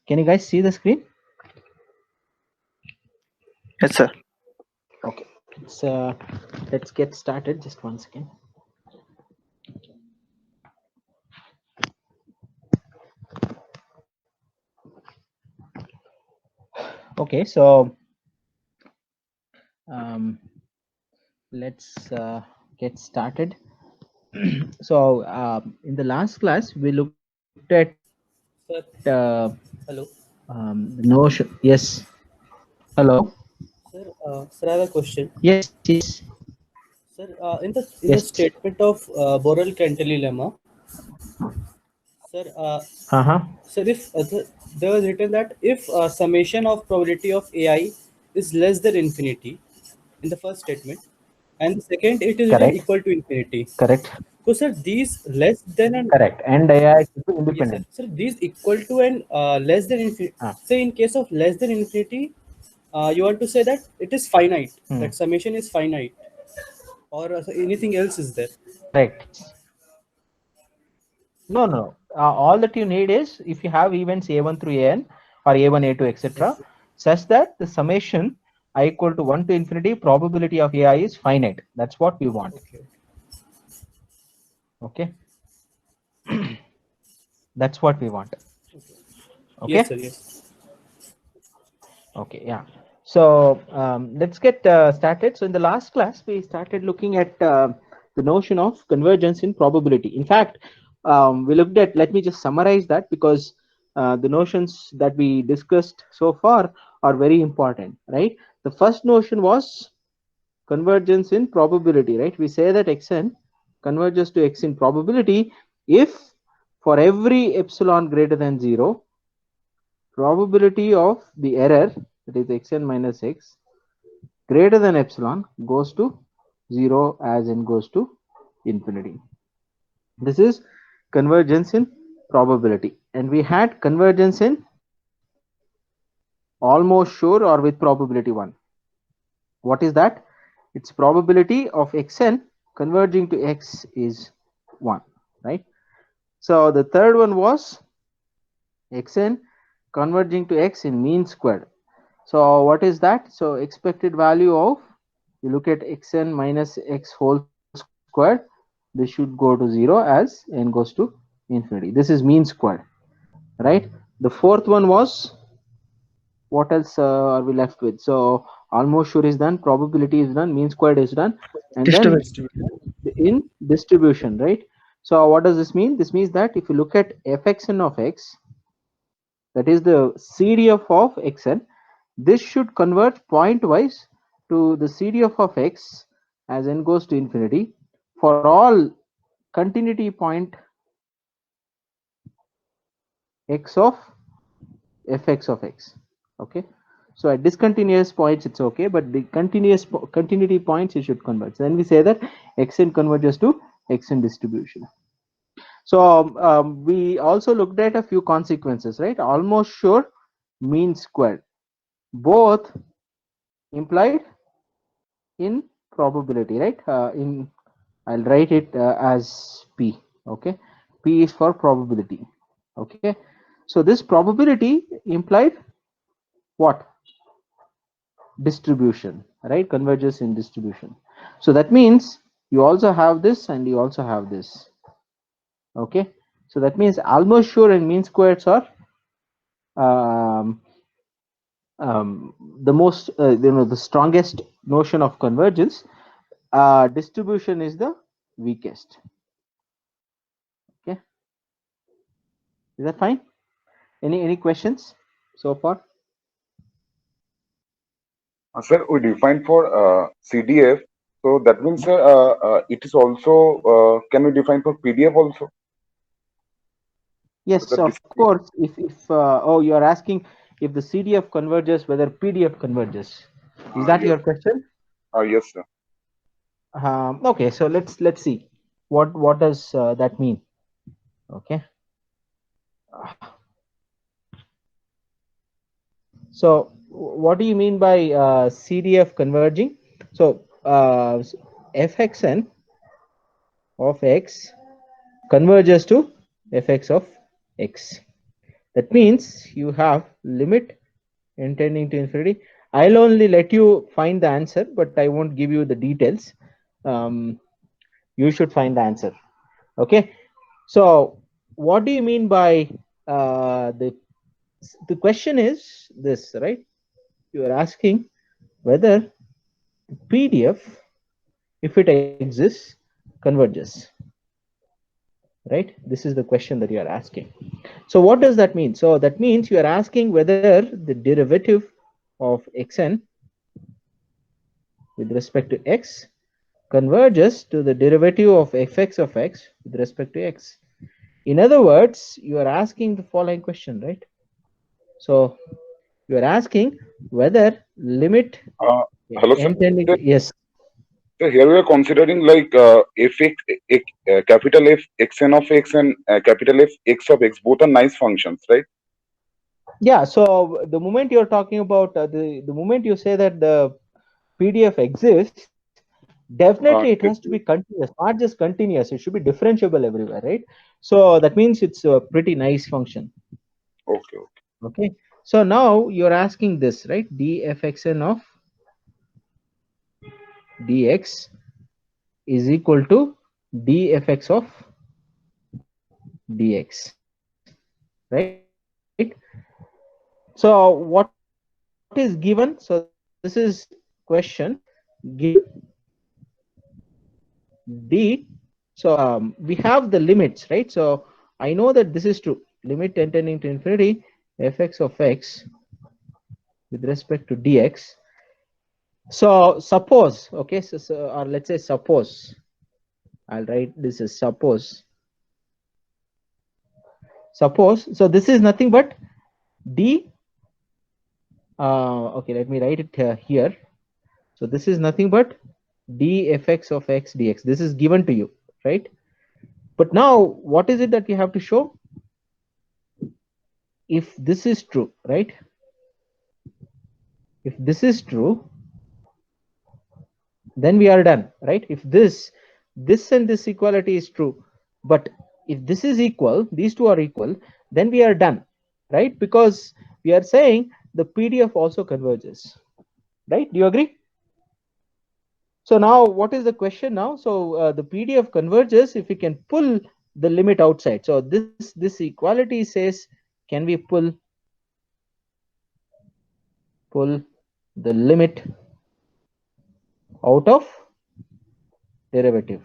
Can you guys see the screen? Yes, sir. Okay. Let's get started. Just 1 second. Okay, so let's get started. So in the last class, we looked at Sir, hello. the notion. Yes. Hello. Sir, I have a question. Yes. Yes. Sir, in the Yes. statement of Borel-Cantelli lemma, sir, Uh-huh. sir, if there was written that if summation of probability of AI is less than infinity in the first statement, and the second it is written Correct. equal to infinity. Correct. So, sir, these less than and Correct. And AI should be yes, sir. independent. Sir, these equal to and less than infinity. Ah. Say in case of less than infinity, you want to say that it is finite. Hmm. That summation is finite, or anything else is there. Correct. No, no. All that you need is if you have events A1 through AN or A1, A2, etc., Okay. such that the summation I equal to 1 to infinity probability of AI is finite. That's what we want. Okay. Okay. That's what we want. Okay. Yes, sir. Yes. Okay. Yeah. So let's get started. So in the last class, we started looking at the notion of convergence in probability. In fact, we looked at, let me just summarize that because the notions that we discussed so far are very important, right? The first notion was convergence in probability, right? We say that xn converges to x in probability if for every epsilon greater than 0, probability of the error, that is xn minus x, greater than epsilon goes to 0 as n goes to infinity. This is convergence in probability. And we had convergence in almost sure or with probability 1. What is that? Its probability of xn converging to x is 1, right? So the third one was xn converging to x in mean squared. So what is that? So expected value of, you look at xn minus x whole squared, this should go to 0 as n goes to infinity. This is mean squared, right? The fourth one was, what else are we left with? So almost sure is done, probability is done, mean squared is done, and then in distribution, right? So what does this mean? This means that if you look at fxn of x, that is the CDF of xn, this should converge pointwise to the CDF of x as n goes to infinity for all continuity point x of fx of x. Okay, so at discontinuous points it's okay, but the continuity points you should converge. Then we say that xn converges to xn distribution. So we also looked at a few consequences, right? Almost sure, mean squared, both implied in probability, right? I'll write it as p. Okay, p is for probability. Okay, so this probability implied what? Distribution, right? Converges in distribution. So that means you also have this and you also have this. Okay, so that means almost sure and mean squares are um, the most the strongest notion of convergence. Distribution is the weakest. Okay, is that fine? Any questions so far? Sir, we define for CDF. So that means it is also, can we define for PDF also? Yes, Whether of this, course. If oh, you are asking if the CDF converges, whether PDF converges. Is that yes, your question? yes, sir. Okay, so let's see what does that mean. Okay, so what do you mean by CDF converging? So fxn of x converges to fx of x. That means you have limit n tending to infinity. I'll only let you find the answer, but I won't give you the details. You should find the answer. Okay. So what do you mean by the question is this, right? You are asking whether PDF, if it exists, converges, right? This is the question that you are asking. So what does that mean? So that means you are asking whether the derivative of xn with respect to x converges to the derivative of fx of x with respect to x. In other words, you are asking the following question, right? So you are asking whether limit Hello, sir. n tending to, yes. So here we are considering like fx, capital F xn of x and capital F x of x, both are nice functions, right? Yeah, so the moment you're talking about the moment you say that the PDF exists, definitely it has to be continuous, not just continuous. It should be differentiable everywhere, right? So that means it's a pretty nice function. Okay. Okay. So now you're asking this, right? dfxn of dx is equal to dfx of dx, right? So what is given? So this is question given d. So we have the limits, right? So I know that this is true. Limit n tending to infinity fx of x with respect to dx. So suppose, okay, or let's say suppose, I'll write this as suppose. So this is nothing but d. Okay, let me write it here. So this is nothing but dfx of x dx. This is given to you, right? But now what is it that you have to show? If this is true, right? If this is true, then we are done, right? If this and this equality is true, but if this is equal, these two are equal, then we are done, right? Because we are saying the PDF also converges, right? Do you agree? So now what is the question now? So the PDF converges if we can pull the limit outside. So this equality says, can we pull the limit out of derivative?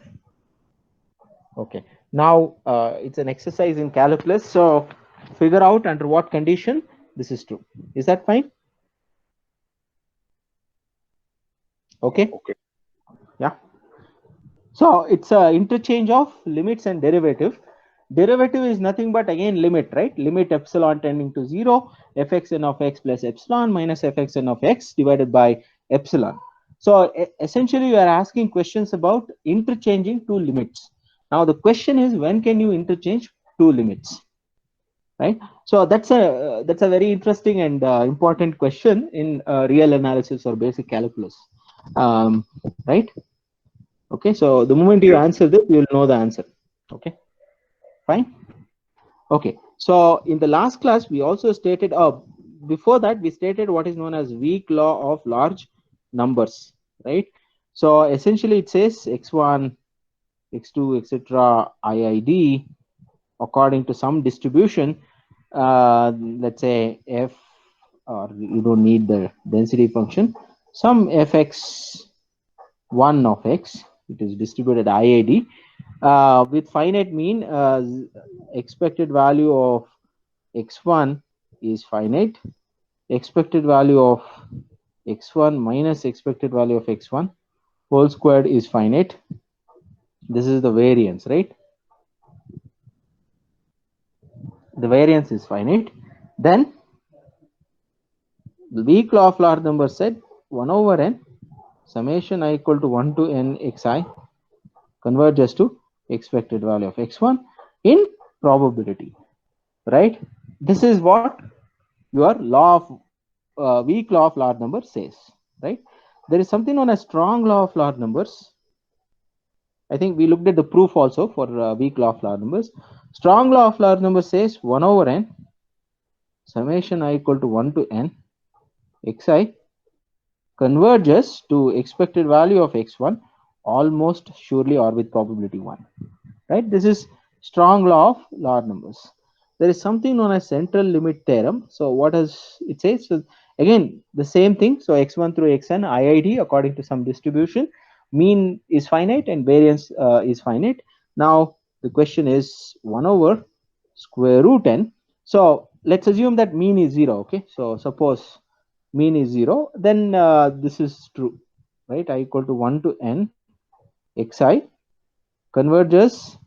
Okay, now it's an exercise in calculus, so figure out under what condition this is true. Is that fine? Okay. Yeah. So it's a interchange of limits and derivative. Derivative is nothing but again limit, right? Limit epsilon tending to 0, fxn of x plus epsilon minus fxn of x divided by epsilon. So essentially you are asking questions about interchanging two limits. Now the question is, when can you interchange two limits, right? So that's a very interesting and important question in real analysis or basic calculus, right? Okay, so the moment you answer this, you will know the answer. Okay, fine. Okay, so in the last class we also stated, before that we stated what is known as weak law of large numbers, right? So essentially it says x1, x2, etc. IID according to some distribution, let's say f, or you don't need the density function, some fx1 of x, it is distributed IID with finite mean. Expected value of x1 is finite, expected value of x1 minus expected value of x1 whole squared is finite. This is the variance, right? The variance is finite. Then the weak law of large number said 1 over n summation I equal to 1 to n xi converges to expected value of x1 in probability, right? This is what your law of weak law of large number says, right? There is something known as strong law of large numbers. I think we looked at the proof also for weak law of large numbers. Strong law of large numbers says 1 over n summation I equal to 1 to n xi converges to expected value of x1 almost surely or with probability 1, right? This is strong law of large numbers. There is something known as central limit theorem. So what does it say? So again, the same thing. So x1 through xn IID according to some distribution, mean is finite and variance is finite. Now the question is 1 over square root n. So let's assume that mean is 0. Okay, so suppose mean is 0, then this is true, right? I equal to 1 to n xi converges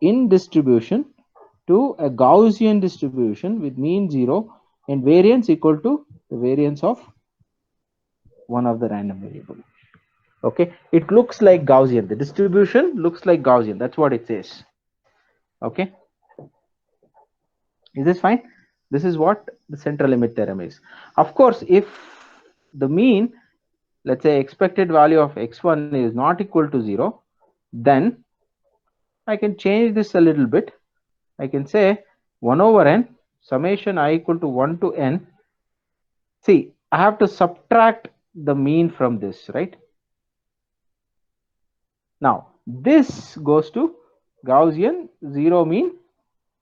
in distribution to a Gaussian distribution with mean 0 and variance equal to the variance of one of the random variable. Okay, it looks like Gaussian. The distribution looks like Gaussian. That's what it says. Okay, is this fine? This is what the central limit theorem is. Of course, if the mean, let's say expected value of x1 is not equal to 0, then I can change this a little bit. I can say 1 over n summation I equal to 1 to n. See, I have to subtract the mean from this, right? Now, this goes to Gaussian 0 mean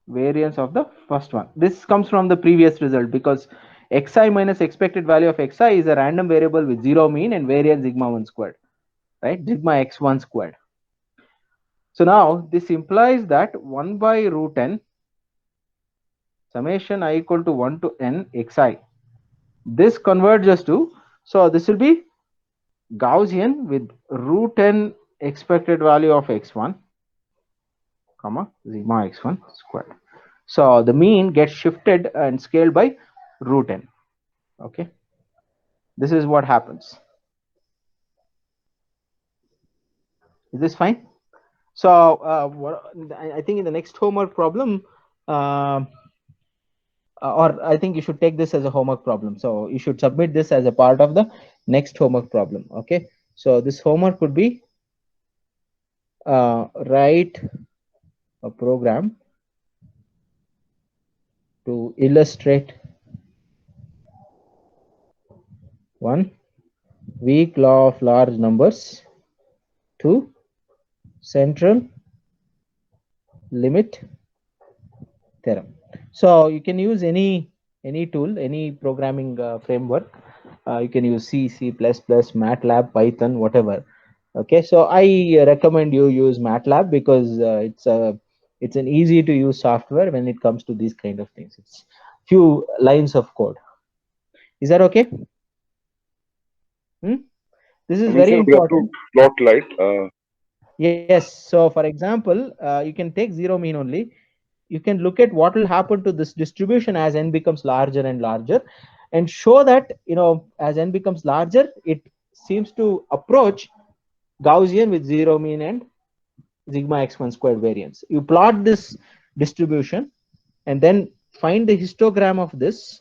variance of the first one. This comes from the previous result because xi minus expected value of xi is a random variable with 0 mean and variance sigma 1 squared, right? Sigma x1 squared. So now this implies that 1 by root n summation I equal to 1 to n xi. This converges to, so this will be Gaussian with root n expected value of x1, comma, sigma x1 squared. So the mean gets shifted and scaled by root n. Okay, this is what happens. Is this fine? So I think in the next homework problem, or I think you should take this as a homework problem. So you should submit this as a part of the next homework problem. Okay, so this homework could be write a program to illustrate one weak law of large numbers, two central limit theorem. So you can use any tool, any programming framework. You can use C, C++, MATLAB, Python, whatever. Okay, so I recommend you use MATLAB because it's an easy to use software when it comes to these kind of things. It's few lines of code. Is that okay? This is very important. Plot light. Yes. So for example, you can take 0 mean only. You can look at what will happen to this distribution as n becomes larger and larger, and show that, you know, as n becomes larger, it seems to approach Gaussian with 0 mean and sigma x1 squared variance. You plot this distribution and then find the histogram of this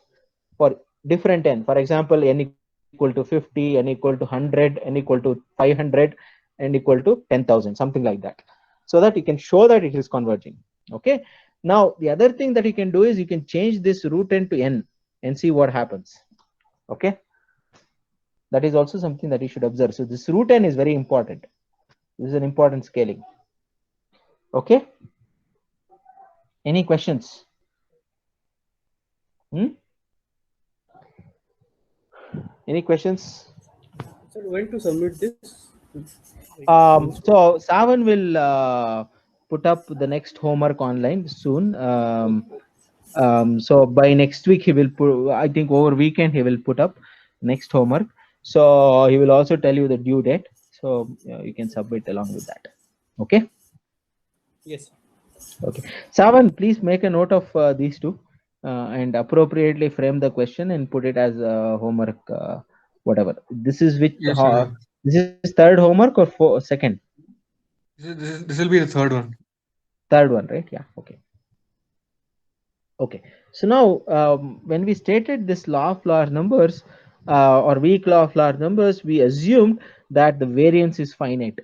for different n. For example, n equal to 50, n equal to 100, n equal to 500, n equal to 10,000, something like that, so that you can show that it is converging. Okay. Now the other thing that you can do is you can change this root n to n and see what happens. Okay. That is also something that you should observe. So this root n is very important. This is an important scaling. Okay. Any questions? Any questions? So when to submit this? So Savan will put up the next homework online soon. So by next week he will put, I think over weekend he will put up next homework. So he will also tell you the due date. So you can submit along with that. Okay. Yes. Okay. Savan, please make a note of these two and appropriately frame the question and put it as homework. Whatever. This is which? Yes, this is third homework or second? This will be the third one. Third one, right? Yeah. Okay. Okay. So now, when we stated this law of large numbers or weak law of large numbers, we assumed that the variance is finite.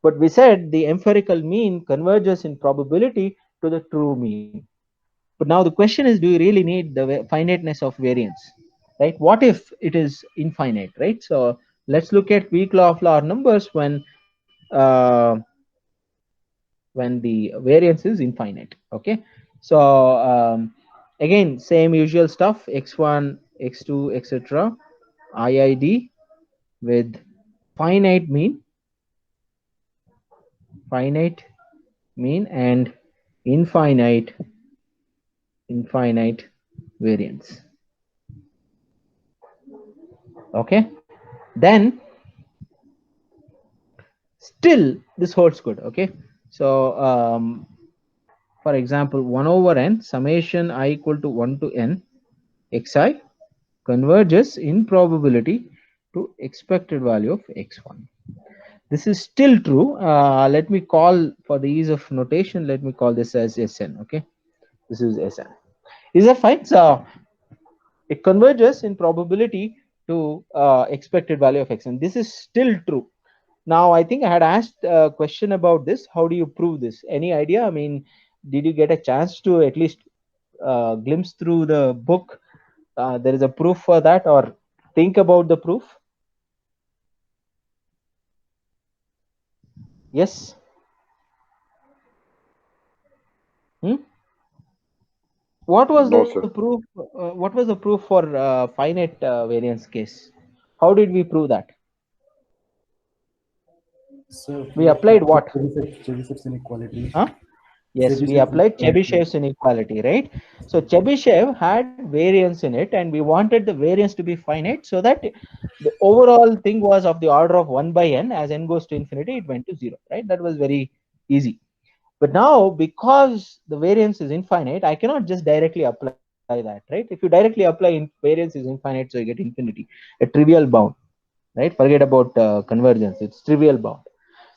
But we said the empirical mean converges in probability to the true mean. But now the question is, do you really need the finiteness of variance, right? What if it is infinite, right? So let's look at weak law of large numbers uh, when the variance is infinite. Okay, so again, same usual stuff, x1, x2, etc., IID with finite mean and infinite variance. Okay, then still this holds good. Okay, so for example, 1 over n summation I equal to 1 to n xi converges in probability to expected value of x1. This is still true. Let me call, for the ease of notation, let me call this as Sn. Okay, this is Sn. Is that fine? So it converges in probability to expected value of xn. This is still true. Now, I think I had asked a question about this. How do you prove this? Any idea? I mean, did you get a chance to at least glimpse through the book? There is a proof for that, or think about the proof? Yes? Hmm? What was No, the sir. proof? What was the proof for finite variance case? How did we prove that? So We applied what? Chebyshev's inequality. Huh? Yes, we Chebyshev's applied inequality. Chebyshev's inequality, right? So Chebyshev had variance in it, and we wanted the variance to be finite so that the overall thing was of the order of 1 by n. As n goes to infinity, it went to 0, right? That was very easy. But now, because the variance is infinite, I cannot just directly apply that, right? If you directly apply variance is infinite, so you get infinity, a trivial bound, right? Forget about convergence, it's trivial bound.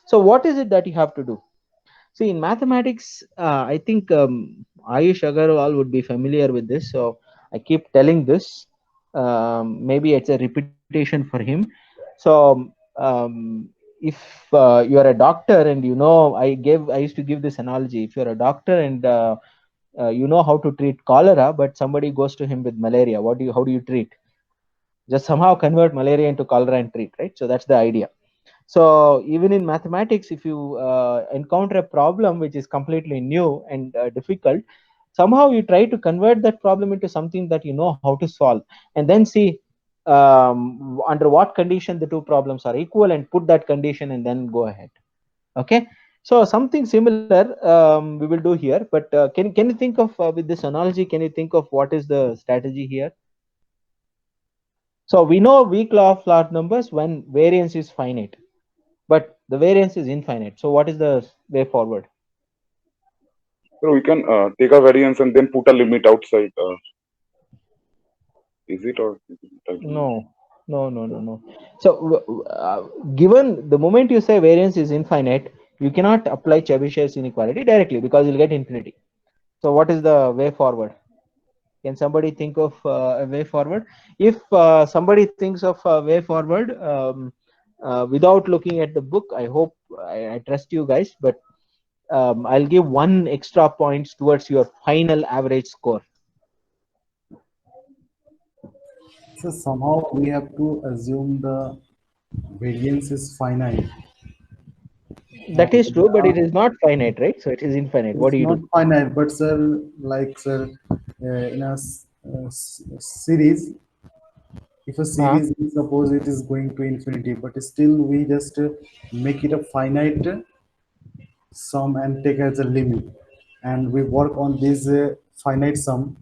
So what is it that you have to do? See, in mathematics, I think Ayush Agarwal would be familiar with this. So I keep telling this. Maybe it's a repetition for him. So if you are a doctor and you know, I used to give this analogy. If you're a doctor and you know how to treat cholera, but somebody goes to him with malaria, how do you treat? Just somehow convert malaria into cholera and treat, right? So that's the idea. So even in mathematics, if you encounter a problem which is completely new and difficult, somehow you try to convert that problem into something that you know how to solve, and then see under what condition the two problems are equal, and put that condition and then go ahead. Okay, so something similar we will do here. But can you think of with this analogy? Can you think of what is the strategy here? So we know weak law of large numbers when variance is finite, but the variance is infinite. So what is the way forward? So we can take a variance and then put a limit outside. Is it or is it? No. So given the moment you say variance is infinite, you cannot apply Chebyshev's inequality directly because you'll get infinity. So what is the way forward? Can somebody think of a way forward? If somebody thinks of a way forward without looking at the book, I hope I trust you guys, but I'll give 1 extra points towards your final average score. So somehow we have to assume the variance is finite. That is And true, but it is not finite, right? So it is infinite. What it's do you not do? finite, but sir, like sir, in a series, if a Uh, series, suppose it is going to infinity, but still we just make it a finite sum and take as a limit, and we work on this finite sum,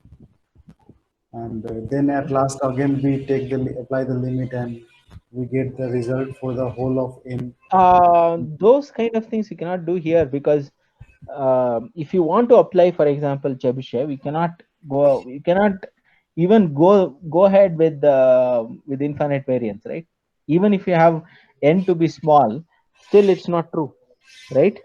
and then at last again we take the apply the limit, and we get the result for the whole of n. those kind of things you cannot do here because if you want to apply, for example, Chebyshev, you cannot even go ahead with infinite variance, right? Even if you have n to be small, still it's not true, right?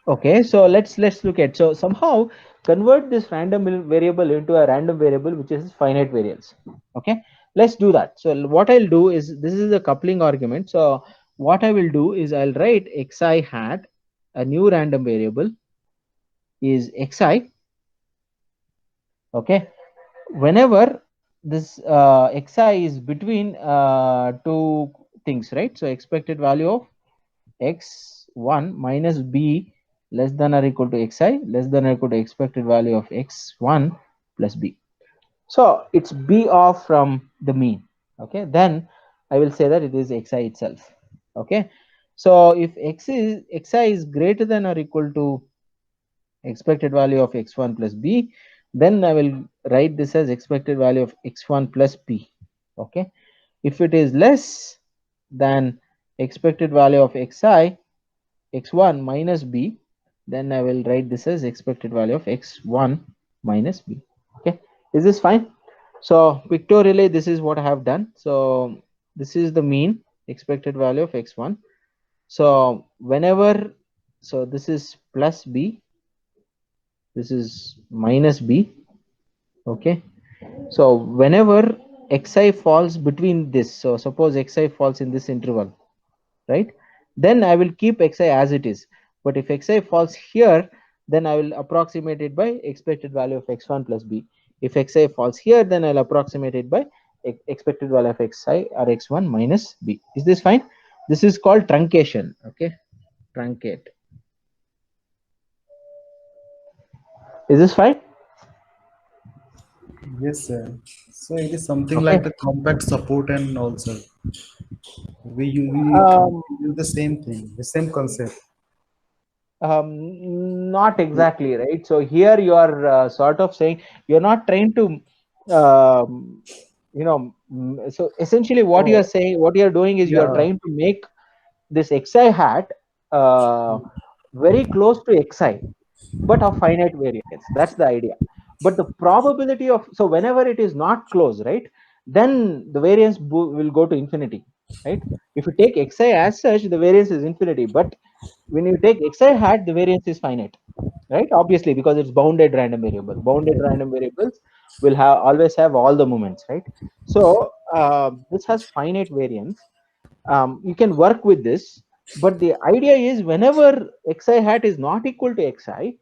Okay, so let's look at, so somehow convert this random variable into a random variable which is finite variance. Okay, let's do that. So what I'll do is, this is a coupling argument. So what I will do is I'll write xi hat, a new random variable, is xi, okay, whenever this xi is between two things, right? So expected value of x1 minus b less than or equal to xi less than or equal to expected value of x1 plus b. So it's b off from the mean, okay, then I will say that it is xi itself, okay. So if xi is greater than or equal to expected value of x1 plus b, then I will write this as expected value of x1 plus b, okay. If it is less than expected value of xi x1 minus b, then I will write this as expected value of x1 minus b, okay. Is this fine? So pictorially this is what I have done. So this is the mean expected value of x1. So whenever, so this is plus b, this is minus b, okay. So whenever xi falls between this, so suppose xi falls in this interval, right, then I will keep xi as it is. But if xi falls here, then I will approximate it by expected value of x1 plus b. If xi falls here, then I'll approximate it by expected value of xi or x1 minus b. Is this fine? This is called truncation, okay, truncate. Is this fine? Yes, sir. So it is something Okay. like the compact support and also we use the same thing, the same concept. Not exactly, right? So here you are sort of saying you're not trying to so essentially what you Oh, are saying, what you are doing is you are yeah. trying to make this xi hat very close to xi but of finite variance. That's the idea. But the probability of, so whenever it is not close, right, then the variance will go to infinity, right? If you take xi as such, the variance is infinity. But when you take xi hat, the variance is finite, right? Obviously, because it's bounded random variable. Bounded random variables will have always have all the moments, right? So this has finite variance. You can work with this, but the idea is whenever xi hat is not equal to xi,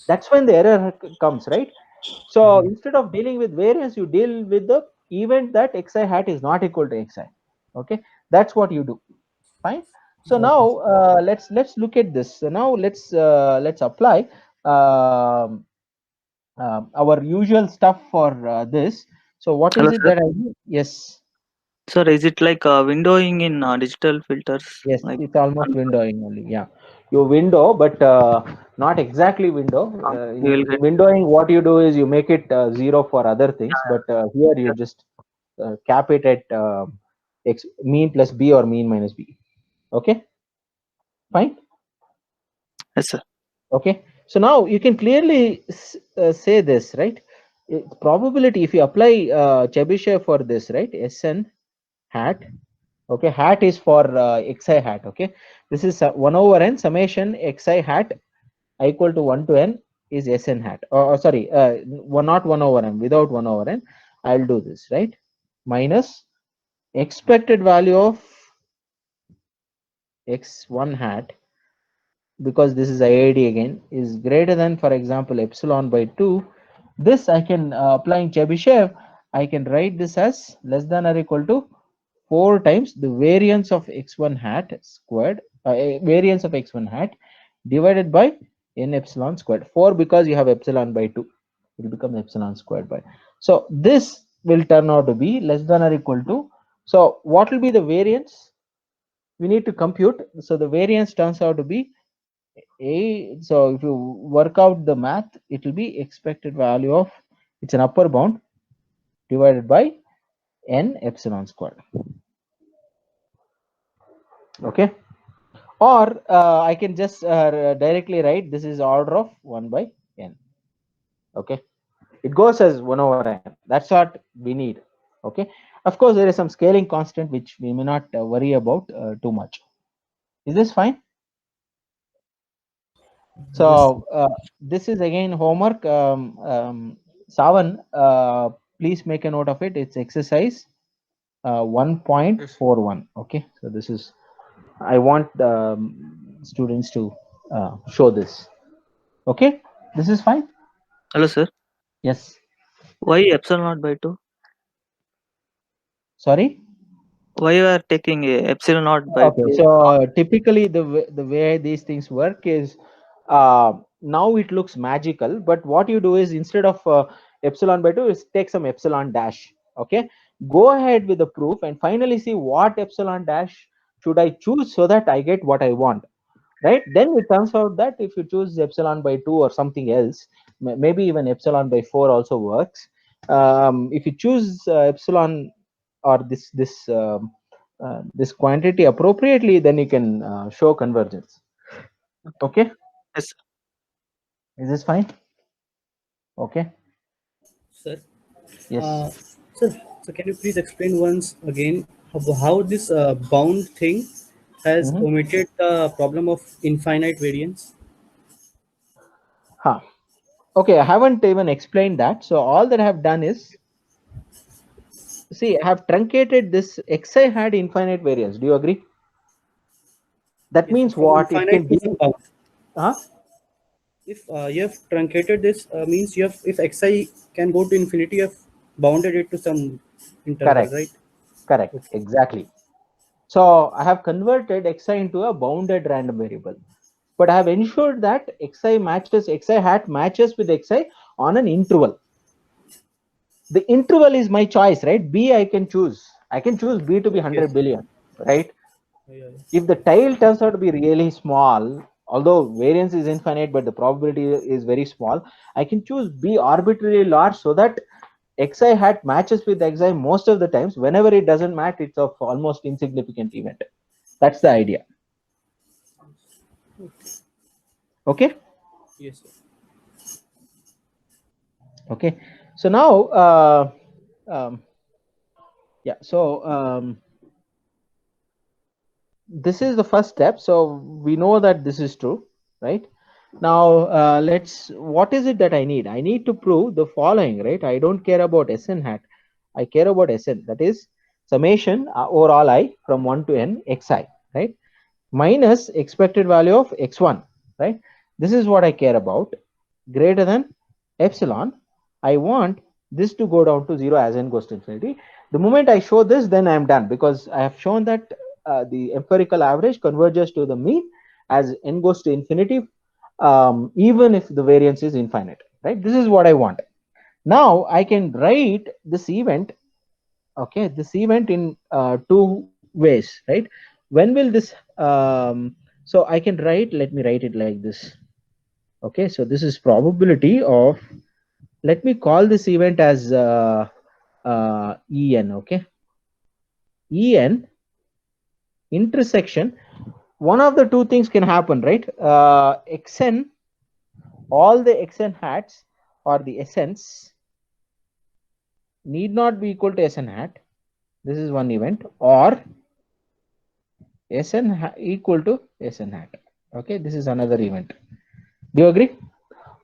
that's when the error comes, right? So instead of dealing with variance, you deal with the event that xi hat is not equal to xi, okay. That's what you do. Fine. So now Okay. let's look at this. So now let's apply our usual stuff for this. So what is Hello, it sir. that I do? Yes. Sir, is it like windowing in digital filters? Yes, Like, it's almost un- windowing only. Yeah, you window, but not exactly window. you will In get. windowing, what you do is you make it 0 for other things, but here you Yes, just cap it at x mean plus b or mean minus b. Okay, fine. yes, sir. Okay, so now you can clearly say this, right? Probability, if you apply Chebyshev for this, right? Sn hat. Okay, hat is for xi hat. Okay, this is 1 over n summation xi hat equal to 1 to n is Sn hat. Sorry, not 1 over n, without 1 over n. I'll do this, right? Minus expected value of x1 hat, because this is IID again, is greater than, for example, epsilon by 2. This I can, applying Chebyshev, I can write this as less than or equal to 4 times the variance of x1 hat squared, variance of x1 hat divided by n epsilon squared. 4 because you have epsilon by 2. It becomes epsilon squared by. So this will turn out to be less than or equal to. So what will be the variance? We need to compute. So the variance turns out to be so if you work out the math, it will be expected value of, it's an upper bound divided by n epsilon squared. Okay, or I can just directly write this is order of 1 by n. Okay, it goes as 1 over n. That's what we need. Okay, of course there is some scaling constant which we may not worry about too much. Is this fine? Yes. So this is again homework. Savan, please make a note of it. It's exercise Yes. 1.41. Okay, so this is, I want the students to show this. Okay, this is fine. Hello, sir. Yes. Why epsilon naught by 2? Sorry. Why you are taking a epsilon naught by Okay, 2? so typically the way these things work is now it looks magical, but what you do is instead of epsilon by 2 is take some epsilon dash. Okay, go ahead with the proof and finally see what epsilon dash should I choose so that I get what I want, right? Then it turns out that if you choose epsilon by 2 or something else, maybe even epsilon by 4 also works. If you choose epsilon or this quantity appropriately, then you can show convergence. Okay, Yes, is this fine? Okay, Sir, yes. uh, sir, so can you please explain once again how this bound thing has Mhm. omitted the problem of infinite variance? Huh. Okay, I haven't even explained that. So all that I have done is, see, I have truncated this xi had infinite variance. Do you agree? That Yes, sir, means from what it infinite can to be. some bound. Huh? If you have truncated this, means you have, if xi can go to infinity, you have bounded it to some interval, Correct. right? Correct. Okay. Exactly. So I have converted xi into a bounded random variable, but I have ensured that xi hat matches with xi on an interval. The interval is my choice, right? B I can choose. I can choose B to be Okay. 100 billion, right? Yeah. If the tail turns out to be really small, although variance is infinite, but the probability is very small, I can choose B arbitrarily large so that xi hat matches with xi most of the times. Whenever it doesn't match, it's of almost insignificant event. That's the idea. Okay. Yes, sir. Okay. So now, yeah. So this is the first step. So we know that this is true, right? Now what is it that I need? I need to prove the following, right? I don't care about Sn hat. I care about Sn, that is summation over all I from 1 to n xi, right? Minus expected value of x1, right? This is what I care about, greater than epsilon. I want this to go down to 0 as n goes to infinity. The moment I show this, then I'm done, because I have shown that the empirical average converges to the mean as n goes to infinity, even if the variance is infinite, right? This is what I want. Now I can write this event, okay, this event in two ways, right? When will this so I can write, let me write it like this. Okay, so this is probability of, let me call this event as en. Okay, en intersection, one of the two things can happen, right? Xn, all the xn hats or the Sns need not be equal to Sn hat. This is one event. Or equal to Sn hat. Okay, this is another event. Do you agree?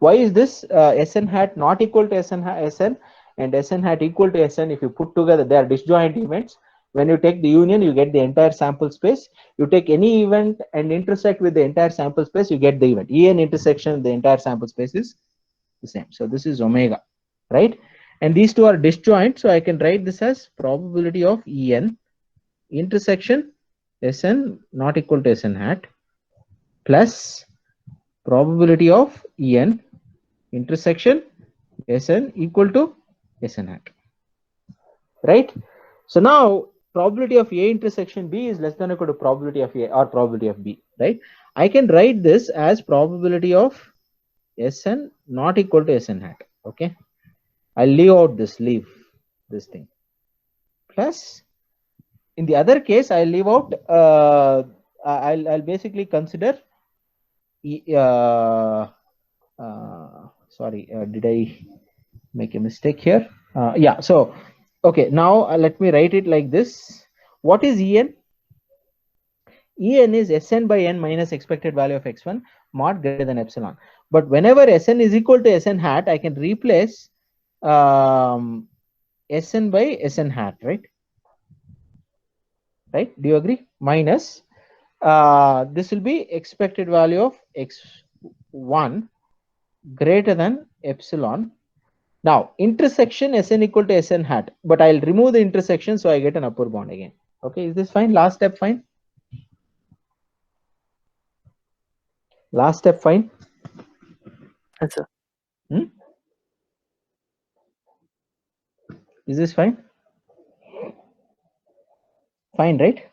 Why is this Sn hat not equal to Sn and Sn hat equal to Sn? If you put together, they are disjoint events. When you take the union, you get the entire sample space. You take any event and intersect with the entire sample space, you get the event. En intersection, the entire sample space is the same. So this is omega, right? And these two are disjoint, so I can write this as probability of En intersection Sn not equal to Sn hat plus probability of En intersection Sn equal to Sn hat, right? So now probability of A intersection B is less than or equal to probability of A or probability of B, right? I can write this as probability of Sn not equal to Sn hat. Okay, I'll leave this thing, plus in the other case I'll leave out I'll basically consider sorry, did I make a mistake here? Yeah, so okay, now let me write it like this. What is En? En is Sn by n minus expected value of x1 mod greater than epsilon. But whenever Sn is equal to Sn hat, I can replace Sn by Sn hat, right? Right? Do you agree? Minus this will be expected value of x1 greater than epsilon. Now intersection Sn equal to Sn hat, but I'll remove the intersection so I get an upper bound again. Okay, is this fine? Last step fine? Last step fine? Yes, sir. Hmm? Is this fine? Fine, right?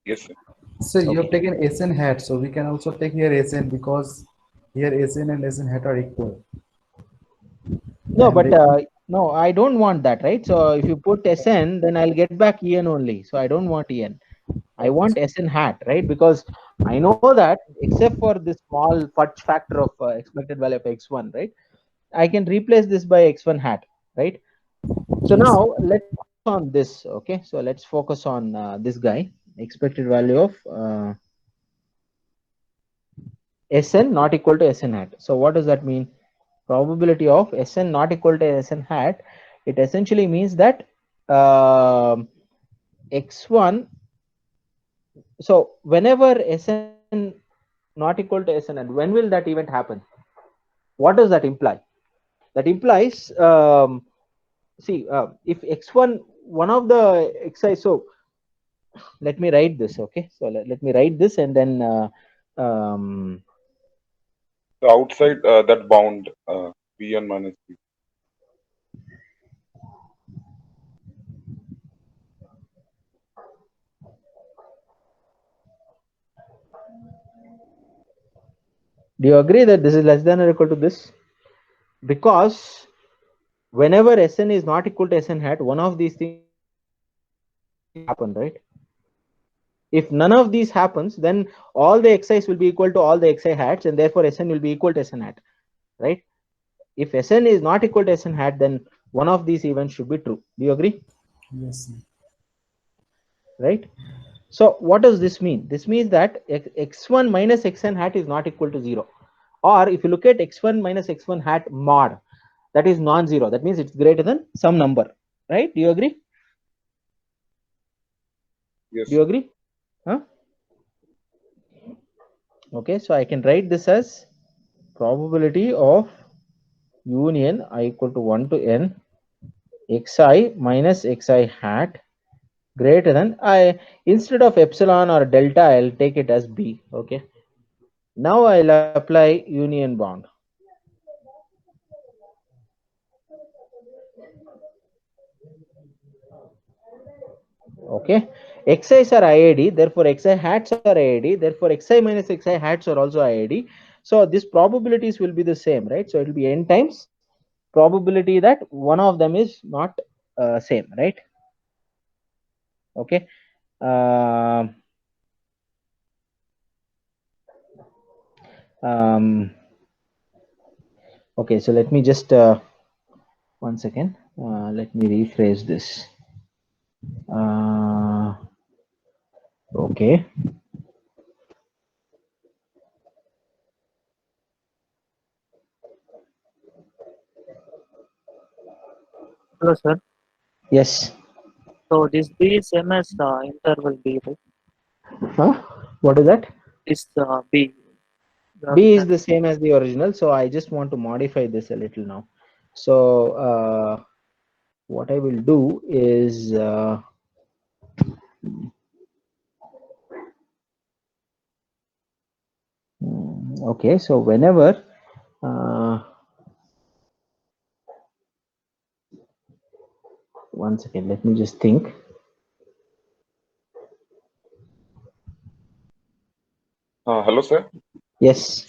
Yes, sir. So you have Okay. taken Sn hat, so we can also take here Sn because here Sn and Sn hat are equal. No, And but no, I don't want that, right? So if you put Sn, then I'll get back En only. So I don't want En. I want Sn hat, right? Because I know that except for this small fudge factor of expected value of x1, right? I can replace this by x1 hat, right? So now let's focus on this, okay? So let's focus on this guy, expected value of Sn not equal to Sn hat. So what does that mean? Probability of Sn not equal to Sn hat, it essentially means that x1, so whenever Sn not equal to Sn hat, when will that event happen? What does that imply? That implies, see, if x1, one of the xi, so let me write this, okay? So let me write this and then So outside that bound, Bn minus B. do you agree that this is less than or equal to this? Because whenever Sn is not equal to Sn hat, one of these things happen, right? If none of these happens, then all the xi's will be equal to all the xi hats, and therefore Sn will be equal to Sn hat, right? If Sn is not equal to Sn hat, then one of these events should be true. Do you agree? yes, Right? So what does this mean? This means that x1 minus xn hat is not equal to 0. Or if you look at x1 minus x1 hat mod, that is non-zero. That means it's greater than some number, right? Do you agree? Yes, Do you agree? Huh? Okay, so I can write this as probability of union I equal to 1 to n xi minus xi hat greater than, I instead of epsilon or delta, I'll take it as b. Okay, now I'll apply union bound. Okay, xi's are IID, therefore xi hats are IID, therefore xi minus xi hats are also IID. So these probabilities will be the same, right? So it will be n times probability that one of them is not same, right? Okay. Um, okay, so let me just 1 second. Let me rephrase this. Okay. Hello, sir. Yes. So this B is same as interval B, right? Huh? What is that? This B. B is the same as the original, so I just want to modify this a little now. So what I will do is okay, so whenever one second, let me just think. Hello, sir. Yes.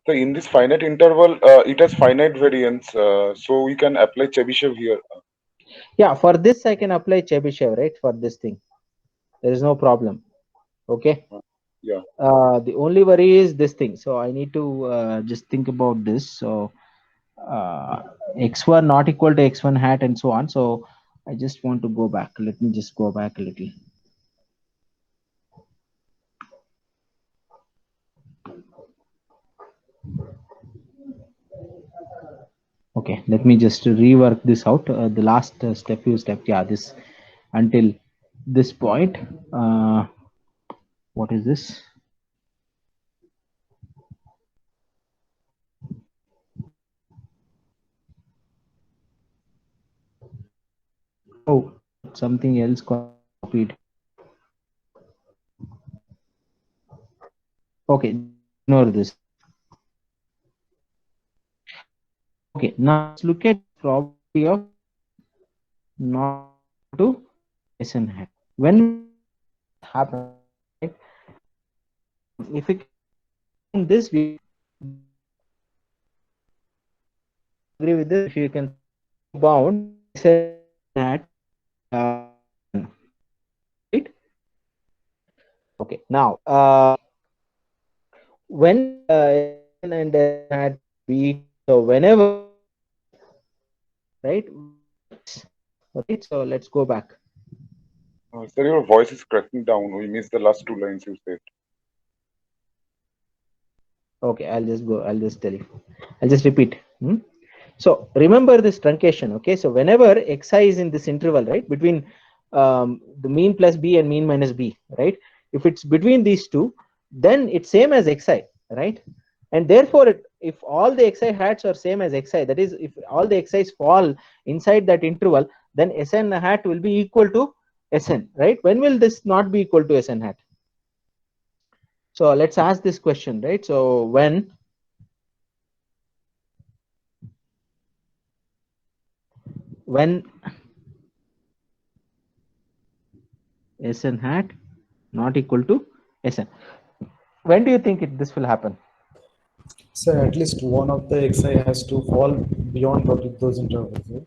So in this finite interval, it has finite variance, so we can apply Chebyshev here. Yeah, for this I can apply Chebyshev, right? For this thing, there is no problem. Okay. Yeah. The only worry is this thing, so I need to just think about this. So x1 not equal to x1 hat and so on. So I just want to go back. Let me just go back a little. Okay, let me just rework this out. The last step you stepped, yeah, this until this point. What is this? got something else copied. Okay, ignore this. Okay, now let's look at probability of not to Sn hat. When happen, right? If we can this, we agree with this. If you can bound Sn hat, right? Okay, now when Sn and Sn hat be, so whenever, right? Right, so let's go back. Sir, your voice is cracking down. We missed the last two lines you said. Okay, I'll just tell you. I'll just repeat. So remember this truncation. Okay, so whenever xi is in this interval, right, between the mean plus b and mean minus b, right, if it's between these two, then it's same as xi, right? And therefore, if all the xi hats are same as xi, that is, if all the xi's fall inside that interval, then Sn hat will be equal to Sn, right? When will this not be equal to Sn hat? So let's ask this question, right? So when Sn hat not equal to Sn, when do you think this will happen? So at least one of the xi has to fall beyond those intervals. Right?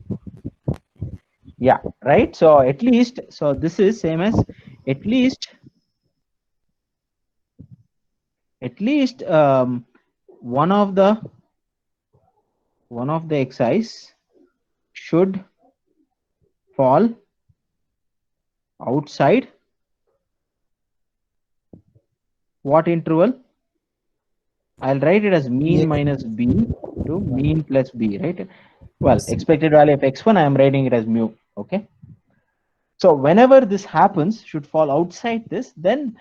Yeah, right. So at least, so this is same as at least one of the xi's should fall outside what interval? I'll write it as mean minus b to mean plus b, right? Well, expected value of x1, I am writing it as mu. Okay. So whenever this happens, should fall outside this, then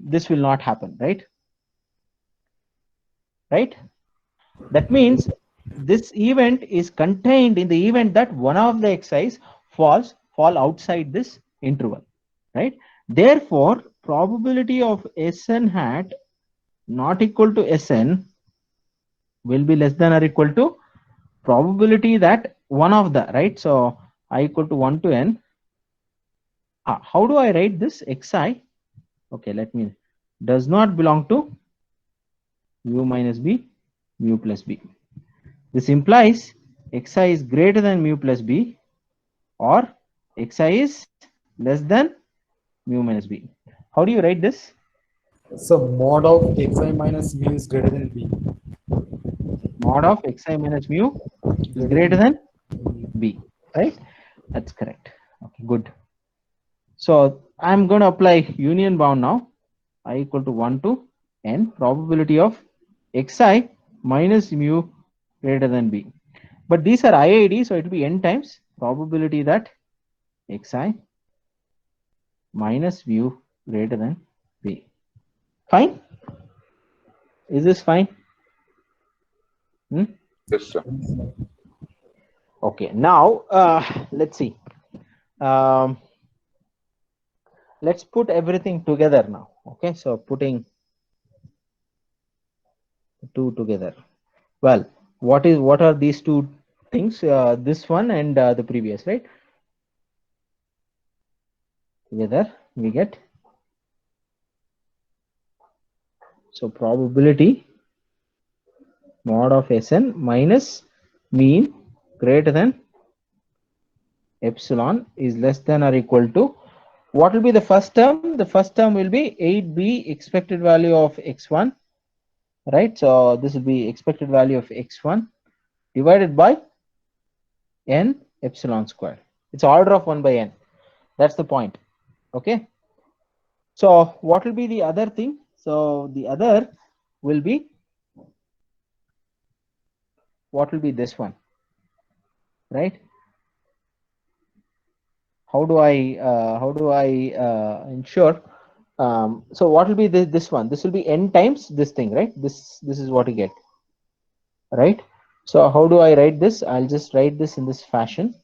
this will not happen, right? Right. That means this event is contained in the event that one of the xi's fall outside this interval, right? Therefore, probability of Sn hat not equal to Sn will be less than or equal to probability that one of the, right? So I equal to 1 to n. How do I write this? Xi, okay, let me, does not belong to mu minus b, mu plus b. This implies xi is greater than mu plus b, or xi is less than mu minus b. How do you write this? So mod of xi minus mu is greater than b. Mod of xi minus mu is greater than b, right? That's correct. Okay, good. So I'm going to apply union bound now. I equal to 1 to n, probability of xi minus mu greater than b. But these are IID, so it will be n times probability that xi minus mu greater than b. Fine? Is this fine? Yes, sir. Okay, now let's see. Let's put everything together now. Okay, so putting two together. Well, what are these two things? This one and the previous, right? Together we get, so probability mod of Sn minus mean greater than epsilon is less than or equal to, what will be the first term? The first term will be 8b expected value of x1, right? So this will be expected value of x1 divided by n epsilon square. It's order of 1 by n. That's the point. Okay. So what will be the other thing? So the other will be, what will be this one, right? How do I ensure? So what will be this one? This will be n times this thing, right? This is what you get, right? So how do I write this? I'll just write this in this fashion.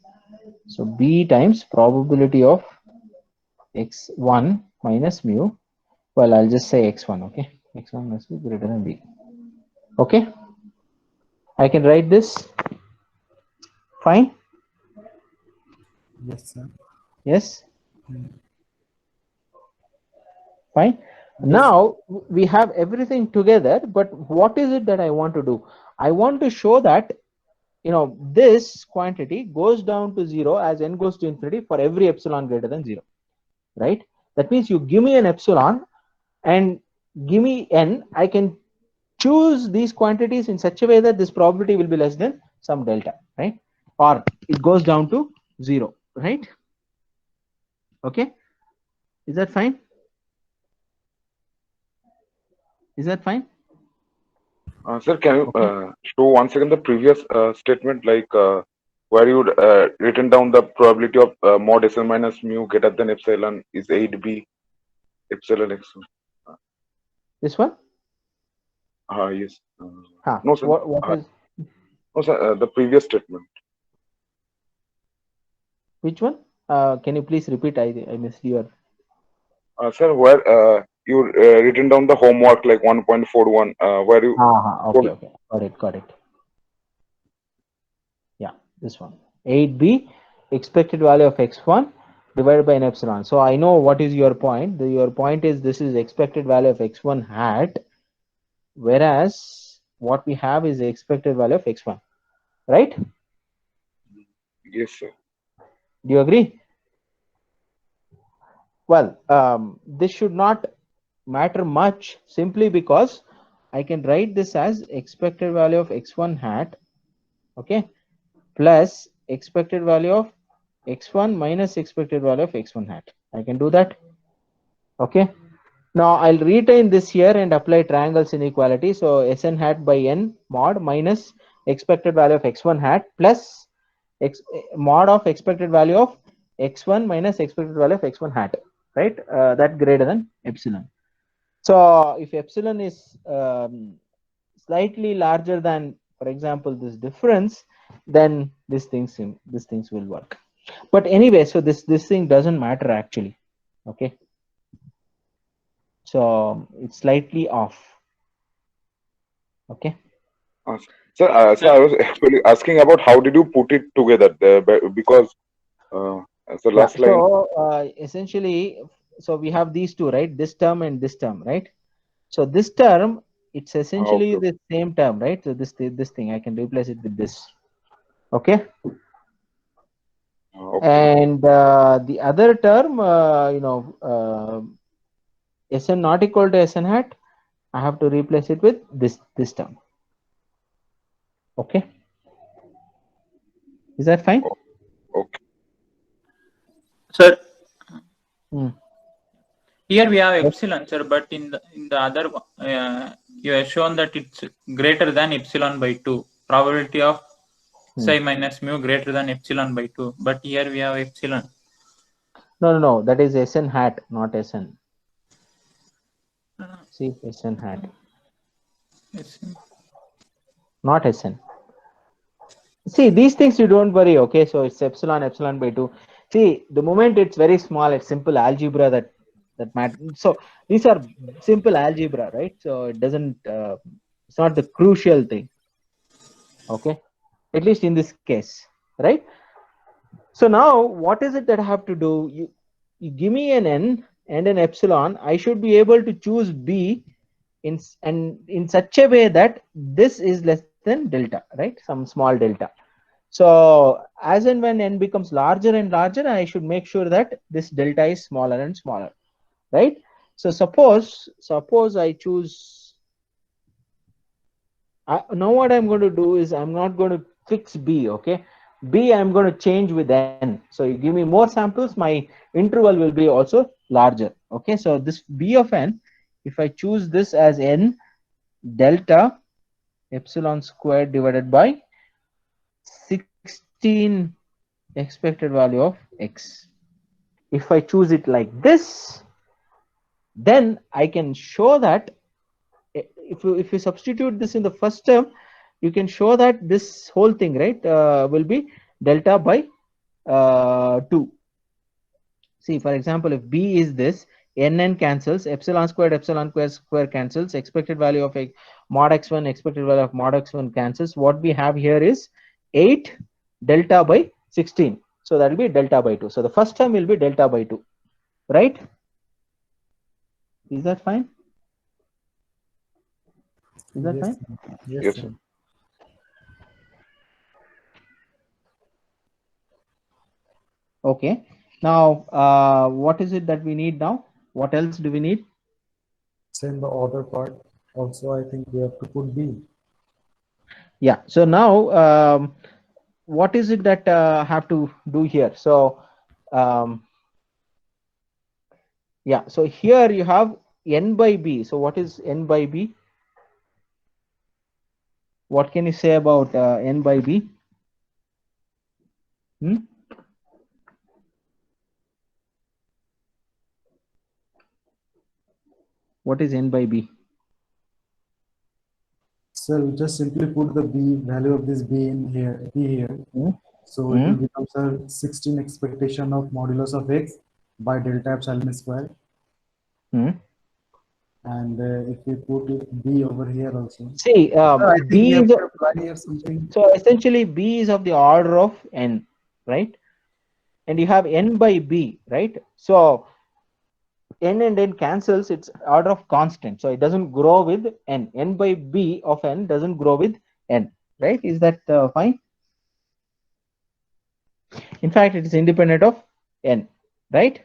So B times probability of x1 minus mu. Well, I'll just say x1, okay? x1 must be greater than B. Okay? I can write this. Fine? Yes, sir. Yes? Fine. Now we have everything together, but what is it that I want to do? I want to show that, you know, this quantity goes down to 0 as n goes to infinity for every epsilon greater than 0, right? That means you give me an epsilon and give me n, I can choose these quantities in such a way that this probability will be less than some delta, right? Or it goes down to 0, right? Okay, is that fine? Is that fine? Sir, can you Okay. show once again the previous statement, like where you written down the probability of mod SN minus mu greater than epsilon is 8b epsilon x. This one? Yes. Huh. No, sir. What is, No, sir. The previous statement. which one? Can you please repeat? I missed your. Sir, where you written down the homework like 1.41, where you Okay, okay, got it. Yeah, this one. 8b expected value of x1 divided by an epsilon. So I know what is your point. Your point is this is expected value of x1 hat, whereas what we have is the expected value of x1, right? yes, sir. Do you agree? Well, this should not matter much simply because I can write this as expected value of x1 hat, okay, plus expected value of x1 minus expected value of x1 hat. I can do that. Okay. Now I'll retain this here and apply triangles inequality. So Sn hat by n mod minus expected value of x1 hat plus mod of expected value of x1 minus expected value of x1 hat, right? That greater than epsilon. So if epsilon is slightly larger than, for example, this difference, then these things will work. But anyway, so this thing doesn't matter actually. Okay. So it's slightly off. Okay. Sir, I was actually asking about how did you put it together there, because as the last line. So essentially, so we have these two, right? This term and this term, right? So this term, it's essentially Okay. the same term, right? So this thing, I can replace it with this. Okay. Okay. And the other term, Sn not equal to Sn hat, I have to replace it with this term. Okay. Is that fine? Okay. Sir, Hmm. here we have epsilon, sir, but in the other you have shown that it's greater than epsilon by 2. Probability of psi minus mu greater than epsilon by 2. But here we have epsilon. No. That is Sn hat, not Sn. See, Sn hat, Yes. not Sn. See, these things you don't worry. Okay, so it's epsilon by 2. See, the moment it's very small, it's simple algebra that matters. So these are simple algebra, right? So it doesn't. It's not the crucial thing. Okay, at least in this case, right? So now, what is it that I have to do? You give me an n and an epsilon. I should be able to choose b in such a way that this is less than delta, right? Some small delta. So as and when n becomes larger and larger, I should make sure that this delta is smaller and smaller, right? So suppose I choose. Now what I'm going to do is I'm not going to fix b. Okay, b I'm going to change with n. So you give me more samples, my interval will be also larger. Okay, so this b of n, if I choose this as n delta epsilon squared divided by 16 expected value of x. If I choose it like this, then I can show that if you substitute this in the first term, you can show that this whole thing, right, will be delta by 2. See, for example, if B is this, NN cancels, epsilon square cancels, expected value of a mod x1, expected value of mod x1 cancels. What we have here is 8 delta by 16. So that will be delta by 2. So the first term will be delta by 2, right? Is that fine? Is that Yes, fine? sir. Yes, Yes, sir. sir. Okay. Now, what is it that we need now? What else do we need? Same the other part. Also, I think we have to put B. Yeah. So now, what is it that have to do here? So, yeah. So here you have n by b. So what is n by b? What can you say about n by b? Hmm? What is n by b? So we just simply put the B value of this B in here, B here. Hmm? So it will become, sir, 16 expectation of modulus of x by delta epsilon square. Hmm? And if we put it B over here also. See, Sir, I think we b have is to apply here something. so essentially b is of the order of n, right? And you have n by b, right? So n and n cancels, its order of constant, so it doesn't grow with n. N by b of n doesn't grow with n, right? Is that fine? In fact, it is independent of n, right?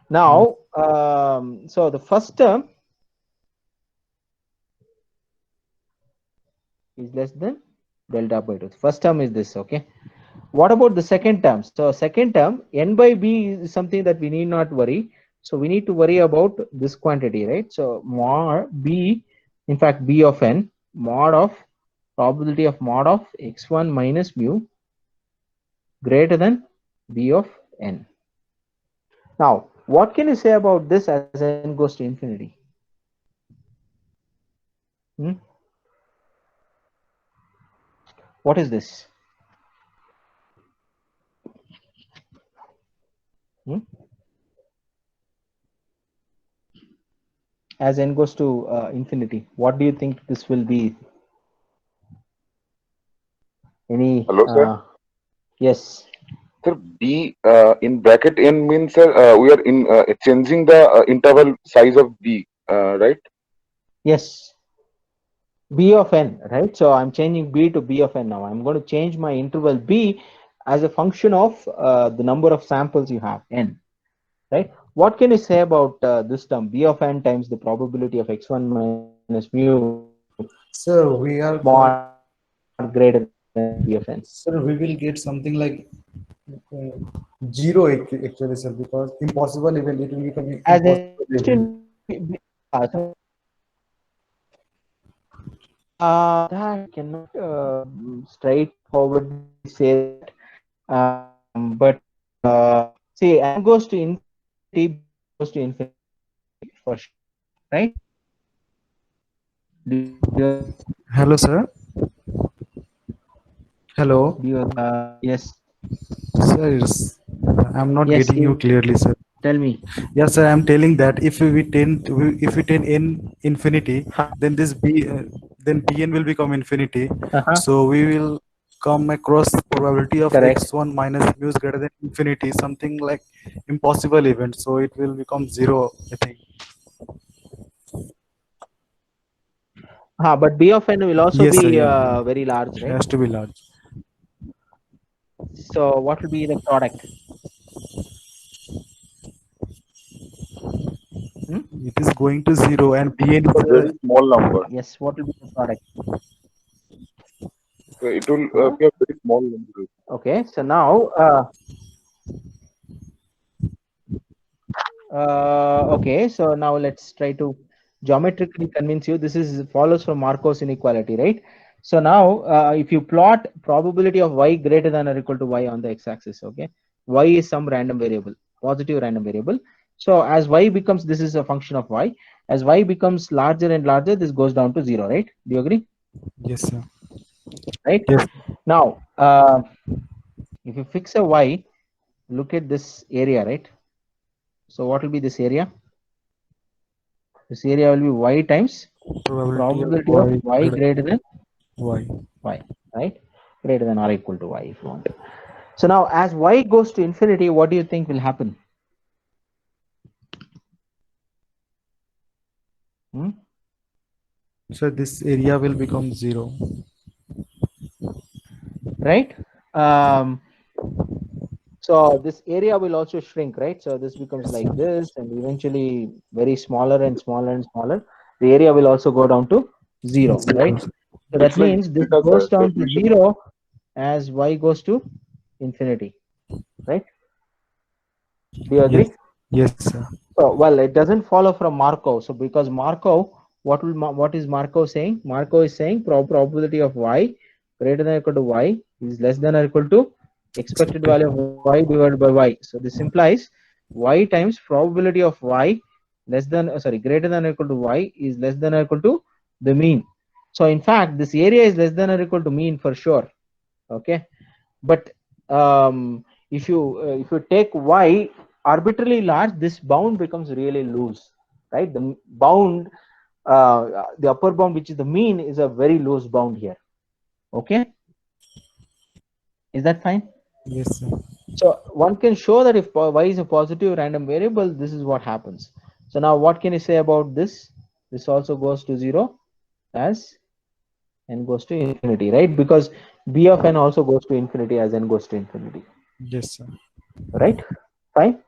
Now, so the first term is less than delta by 2. First term is this, okay? What about the second term? So second term, n by b is something that we need not worry. So we need to worry about this quantity, right? So mod b, in fact, b of n, mod of probability of mod of x1 minus mu greater than b of n. Now, what can you say about this as n goes to infinity? Hmm? What is this? Hmm? As n goes to infinity, what do you think this will be? Any? Hello, sir. Yes. Sir, B in bracket n means we are in changing the interval size of B, right? Yes. B of n, right? So I'm changing b to b of n now. I'm going to change my interval b as a function of the number of samples you have, n, right? What can you say about this term, b of n times the probability of x1 minus mu So we are mod greater than b of n? sir, we will get something like zero actually, sir, because impossible even it will become As impossible even. that cannot straightforwardly say that. But see, n goes to infinity, goes to infinity for sure, right? Do you, Hello, sir. Hello, yes, sir. I'm not yes. getting you clearly, sir. Tell me. Yes, sir. I'm telling that if we tend n infinity, then this b then bn will become infinity. So we will come across probability of Correct. x1 minus mu is greater than infinity, something like impossible event. So it will become zero, I think. But b of n will also Yes, sir. be Yeah, very large, it right? has to be large. So what will be the product? It is going to zero, and bn A is very small number. Yes, what will be the product? So it will be a very small number. Okay, so now okay, so now let's try to geometrically convince you. This is follows from Markov's inequality, right? So now if you plot probability of y greater than or equal to y on the x-axis, okay, y is some random variable, positive random variable. So as y becomes, this is a function of y, as y becomes larger and larger, this goes down to 0, right? Do you agree? yes, sir. Right? Yes. Now if you fix a y look at this area, right? So what will be this area? This area will be y times probability of y greater than y. y, right? Greater than or equal to y if you want. So now as y goes to infinity, what do you think will happen? So this area will become 0. Right? So this area will also shrink, right? So this becomes like this, and eventually very smaller and smaller and smaller. The area will also go down to 0, right? So that It's like means this delta, sir, goes down to definition. 0 as y goes to infinity, right? Do you agree? Yes, sir. So, well, it doesn't follow from Markov. So because Markov, what is Markov saying? Markov is saying probability of y greater than or equal to y is less than or equal to expected value of y divided by y. So this implies y times probability of y less than greater than or equal to y is less than or equal to the mean. So in fact, this area is less than or equal to mean for sure. Okay, but if you take y arbitrarily large, this bound becomes really loose, right? The bound, the upper bound, which is the mean, is a very loose bound here. Okay, is that fine? Yes, sir. So one can show that if y is a positive random variable, this is what happens. So now what can you say about this? This also goes to 0 as n goes to infinity, right? Because b of n also goes to infinity as n goes to infinity, Yes, sir. right? Fine.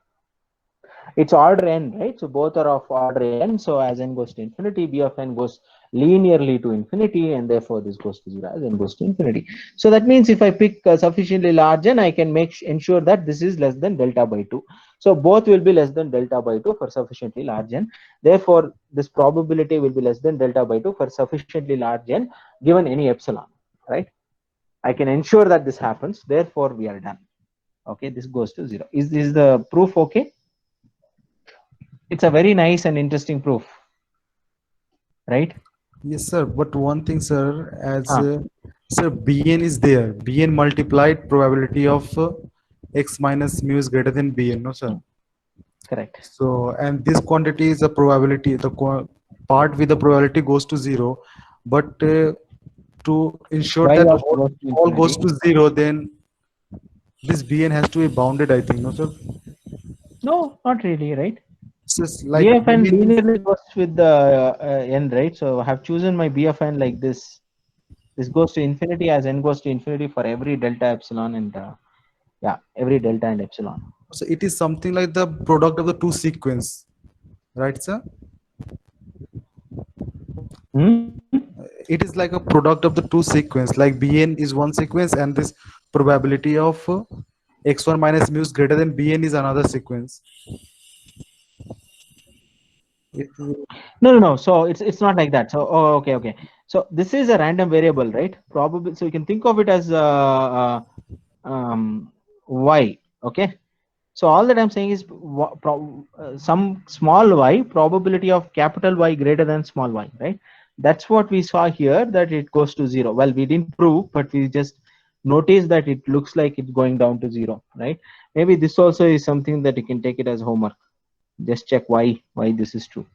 It's order n, right? So both are of order n. So as n goes to infinity, b of n goes linearly to infinity, and therefore this goes to 0 as n goes to infinity. So that means if I pick a sufficiently large n, I can ensure that this is less than delta by 2. So both will be less than delta by 2 for sufficiently large n. Therefore, this probability will be less than delta by 2 for sufficiently large n given any epsilon, right? I can ensure that this happens. Therefore, we are done. Okay, this goes to 0. Is the proof okay? It's a very nice and interesting proof, right? Yes, sir. But one thing, sir, as sir, Bn is there. Bn multiplied probability of x minus mu is greater than Bn, no, sir? Correct. So, and this quantity is a probability. The part with the probability goes to 0, but to ensure Y that also goes to all goes infinity. to 0, then this Bn has to be bounded, I think, no, sir? No, not really, right? It's just like BFN Bn is, linearly goes with the n, right? So I have chosen my BFN like this. This goes to infinity as n goes to infinity for every delta epsilon and yeah, every delta and epsilon. so it is something like the product of the two sequence, right, sir? It is like a product of the two sequence, like Bn is one sequence and this probability of x1 minus mu is greater than Bn is another sequence. No. So it's not like that. So okay. So this is a random variable, right? Probably. So you can think of it as y. Okay. So all that I'm saying is some small y, probability of capital Y greater than small y, right? That's what we saw here, that it goes to 0. Well, we didn't prove, but we just noticed that it looks like it's going down to 0, right? Maybe this also is something that you can take it as homework. Just check why this is true.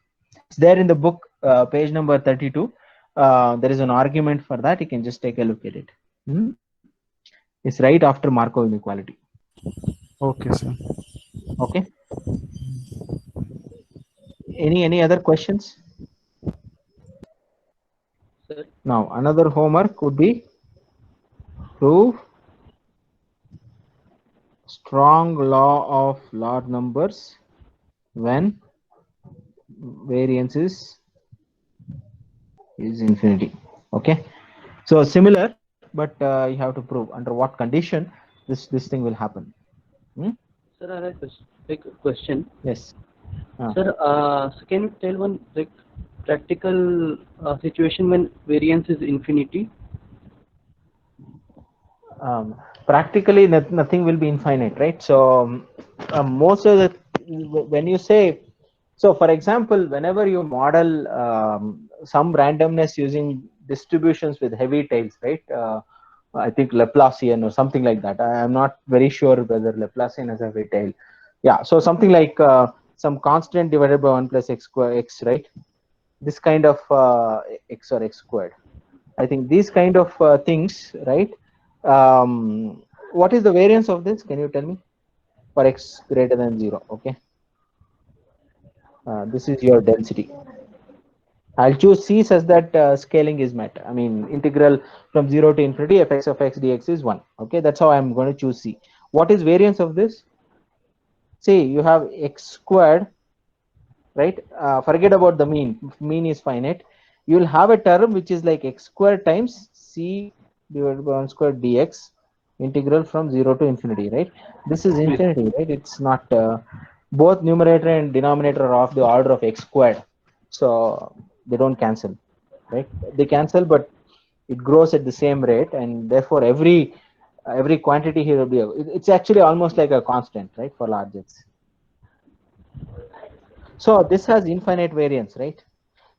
It's there in the book, page number 32. There is an argument for that. You can just take a look at it. It's right after Markov inequality. Okay, sir. Okay. Any other questions? Sir. Now another homework would be prove strong law of large numbers when variance is infinity. Okay. So similar, but you have to prove under what condition this thing will happen. Sir, I have a question. Yes. Sir, so can you tell one like practical situation when variance is infinity? Practically nothing will be infinite, right? So most of the, when you say, so for example, whenever you model some randomness using distributions with heavy tails, right? I think Laplacian or something like that. I am not very sure whether Laplacian has a heavy tail. Yeah, so something like some constant divided by 1 plus x square x, right? This kind of x or x squared. I think these kind of things, right? What is the variance of this? Can you tell me? For x greater than 0, okay? This is your density. I'll choose C such that scaling is met. I mean, integral from 0 to infinity fx of x dx is 1. Okay, that's how I'm going to choose C. What is variance of this? See, you have x squared, right? Forget about the mean. Mean is finite. You will have a term which is like x squared times C divided by 1 squared dx integral from 0 to infinity, right? This is infinity, right? It's not both numerator and denominator are of the order of x squared, so they don't cancel, right? They cancel, but it grows at the same rate, and therefore every quantity here will be it's actually almost like a constant, right, for large x. So this has infinite variance, right?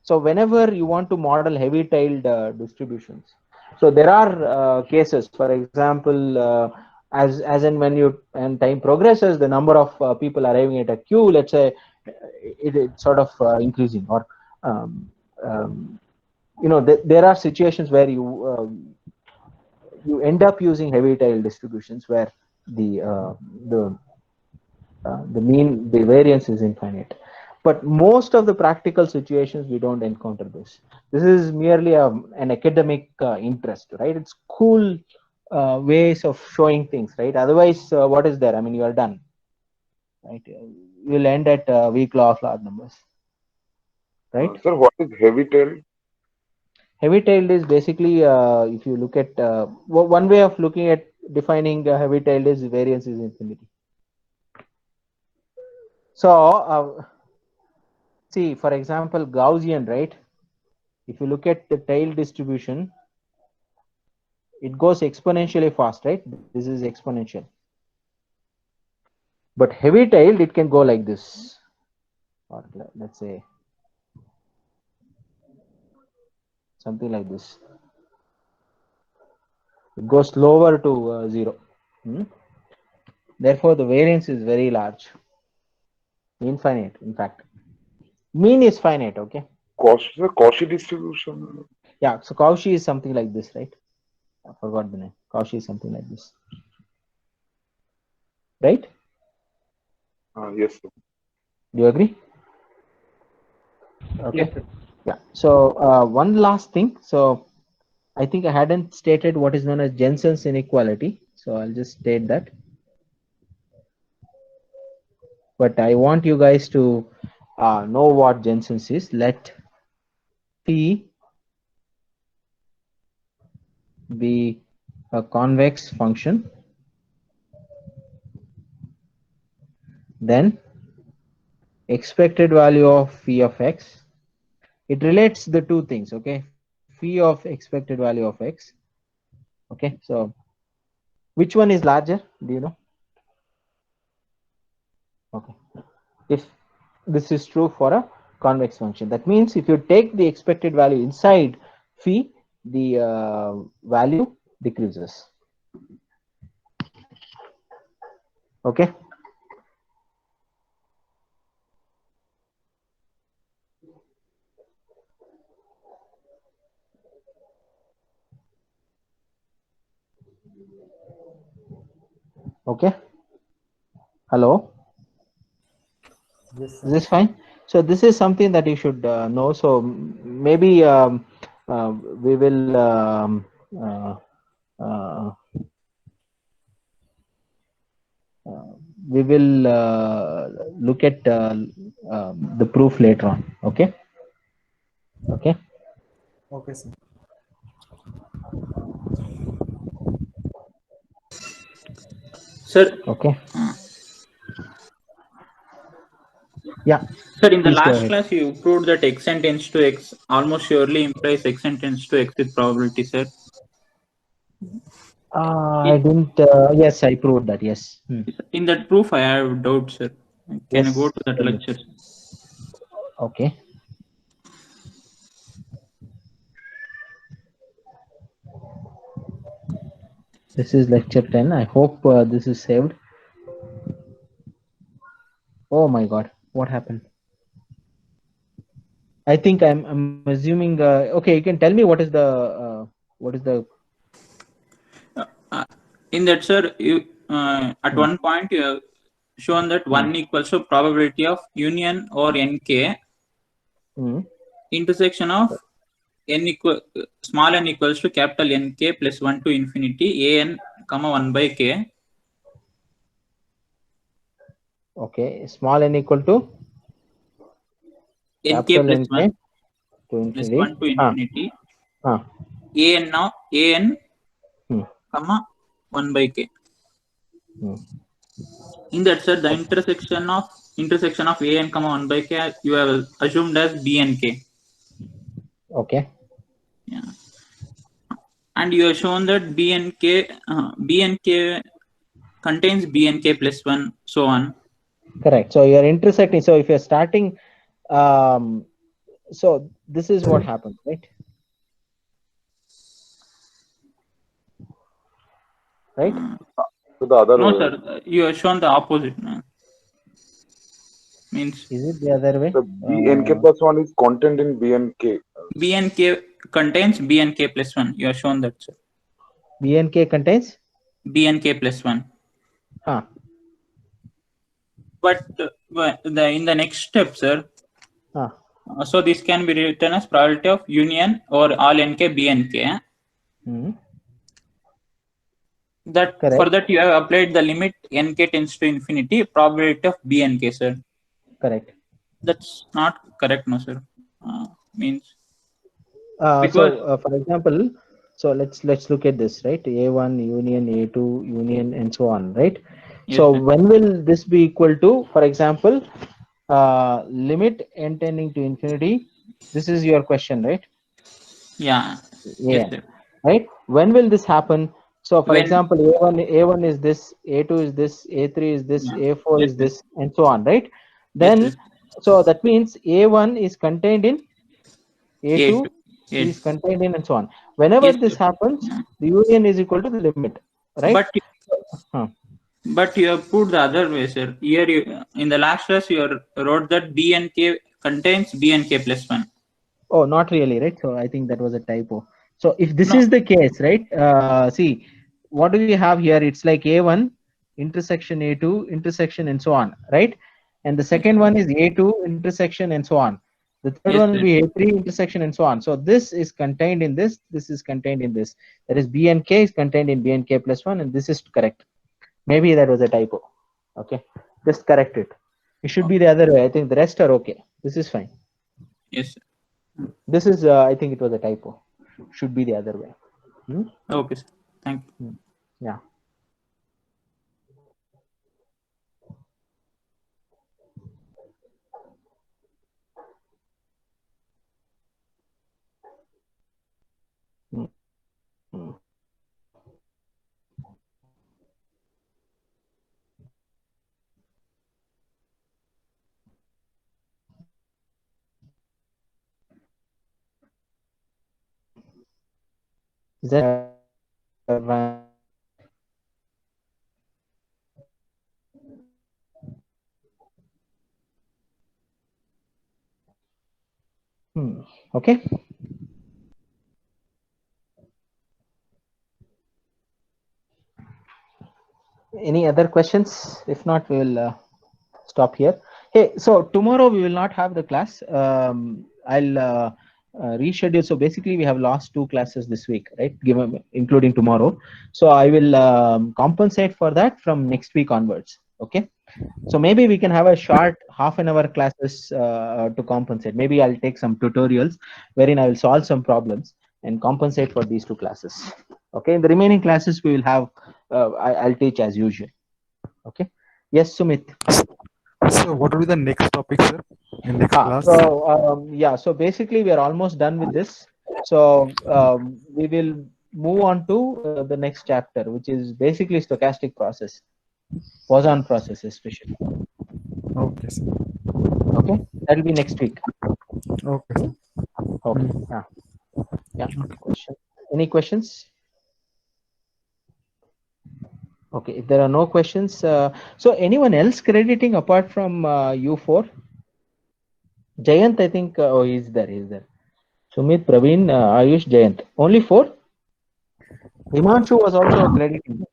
So whenever you want to model heavy tailed distributions, so there are cases, for example, as and when time progresses, the number of people arriving at a queue, let's say, it's sort of increasing, or there are situations where you end up using heavy tail distributions where the variance is infinite. But most of the practical situations we don't encounter this. This is merely an academic interest, right? It's cool ways of showing things, right? Otherwise, what is there? I mean, you are done, right? You'll end at weak law of large numbers, right? Sir, what is heavy tail? Heavy tailed is basically, if you look at one way of looking at defining heavy tailed is variance is infinity. So see, for example, Gaussian, right? If you look at the tail distribution, it goes exponentially fast, right? This is exponential. But heavy tailed, it can go like this, or let's say something like this. It goes slower to 0. Therefore, the variance is very large, infinite, in fact. Mean is finite, okay? Cauchy distribution. Yeah, so Cauchy is something like this, right? I forgot the name. Cauchy is something like this, right? Yes, sir. Do you agree? Okay. Yes, sir. Yeah. So one last thing. So I think I hadn't stated what is known as Jensen's inequality. So I'll just state that. But I want you guys to know what Jensen's is. Let P be a convex function. Then expected value of phi of x. It relates the two things, okay? Phi of expected value of x. Okay, so which one is larger? Do you know? Okay. If this is true for a convex function, that means if you take the expected value inside phi, the value decreases. Okay. Okay. Hello. Yes, Is sir. this fine? So this is something that you should know. So maybe we will look at the proof later on. Okay. Okay. Okay, sir. Sir, Okay. Yeah. sir, in the Please go last ahead. class, you proved that xn tends to x almost surely implies xn tends to x with probability, sir. I didn't. Yes, I proved that. Yes. In that proof, I have doubts, sir. Can you go Yes. to that Tell me. lecture? Okay. This is lecture 10. I hope this is saved. Oh my God, what happened? I think I'm assuming. Okay, you can tell me what is the In that, sir, you at one point you have shown that 1 equals to probability of union or nk intersection of small n equals to capital Nk plus 1 to infinity an comma 1 by k. Okay, small n equal to Nk capital plus NK 1 to plus infinity. 1 to infinity. Ah. An now an comma 1 by k. In that, sir, the intersection of an comma 1 by k you have assumed as bnk. Okay. Yeah. And you have shown that bnk contains bnk plus 1, so on. Correct. So you're intersecting. So if you're starting, so this is what happens, right? Right? So the other No, way. sir, you have shown the opposite. Means Is it the other way? The bnk plus 1 is contained in bnk. bnk contains bnk plus 1. You have shown that, sir. BNK contains bnk plus 1. Huh. But in the next step, sir, so this can be written as probability of union or all nk bnk. That Correct. for that you have applied the limit nk tends to infinity probability of bnk, sir. Correct. That's not correct, no, sir. Means so for example, so let's look at this, right? A1 union A2 union and so on, right? Yes, so sir. when will this be equal to, for example, limit n tending to infinity? This is your question, right? Yeah. Yes, sir. Right? When will this happen? So for When- example, A1 is this, A2 is this, A3 is this, A4 Yes, is sir. this, and so on, right? Then Yes, sir. so that means A1 is contained in A2 A2. is contained in, and so on. Whenever Yes, this sir. happens, the union is equal to the limit, right? But you have put the other way, sir. Here you, in the last class you wrote that bnk contains bnk plus 1. Oh, not really, right? So I think that was a typo. So if this No. is the case, right? See, what do we have here? It's like A1 intersection A2 intersection and so on, right? And the second one is A2 intersection and so on. The third Yes, one will sir. be A3 intersection and so on. So this is contained in this. This is contained in this. That is BNK is contained in BNK plus 1, and this is correct. Maybe that was a typo. Okay, just correct it. It should be the other way. I think the rest are okay. This is fine. Yes, sir. This is, I think it was a typo. Should be the other way. Okay, sir. Thank you. Yeah. Is that okay? Any other questions? If not, we will stop here. Hey, so tomorrow we will not have the class. I'll reschedule. So basically, we have lost 2 classes this week, right? Given including tomorrow. So I will compensate for that from next week onwards. Okay. So maybe we can have a short half-an-hour classes to compensate. Maybe I'll take some tutorials wherein I will solve some problems and compensate for these 2 classes. Okay. In the remaining classes, we will have. I'll teach as usual. Okay. Yes, Sumit. So what will be the next topic, sir, in next class? So yeah, so basically we are almost done with this. So we will move on to the next chapter, which is basically stochastic process, Poisson process especially. Okay, sir. Okay, that will be next week. Okay, sir. Okay. Yeah. Question. Any questions? Okay, if there are no questions, so anyone else crediting apart from you four? Jayant, I think, oh, he's there, he's there. Sumit, Praveen, Ayush, Jayant. Only four? Himanshu was also crediting.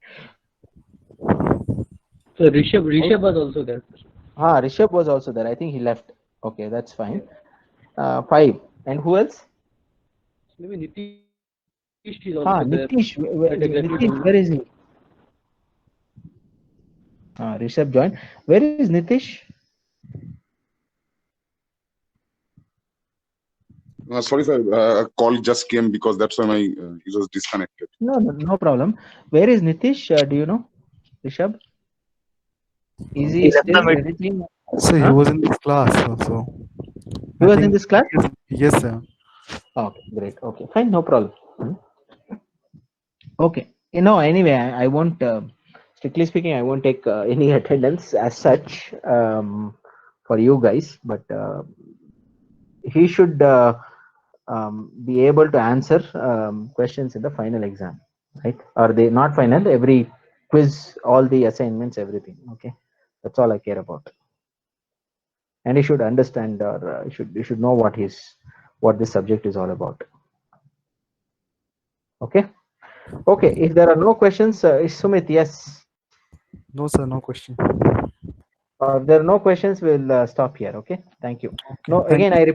So Rishabh was also there. Ah, Rishabh was also there. I think he left. Okay, that's fine. 5. And who else? Maybe Nitish is also Ah, there. Nitish. Nitish, where is he? Ah, Rishabh joined. Where is Nitish? Sorry, sir. A call just came because that's why my it was disconnected. No problem. Where is Nitish? Do you know? Rishabh? Is he left the still meeting. crediting? So he Huh? was in this class. So He I was in think this class? yes, sir. Okay, great. Okay, fine, no problem. Okay, anyway, I won't, strictly speaking, I won't take any attendance as such for you guys, but he should be able to answer questions in the final exam, right? Or they not final, every quiz, all the assignments, everything. Okay, that's all I care about. And he should understand, or you should know what this subject is all about. Okay. Okay, if there are no questions, Sumit, yes. No, sir. No question. If there are no questions, we'll stop here. Okay, thank you. Okay. No, Thank again, you. I repeat.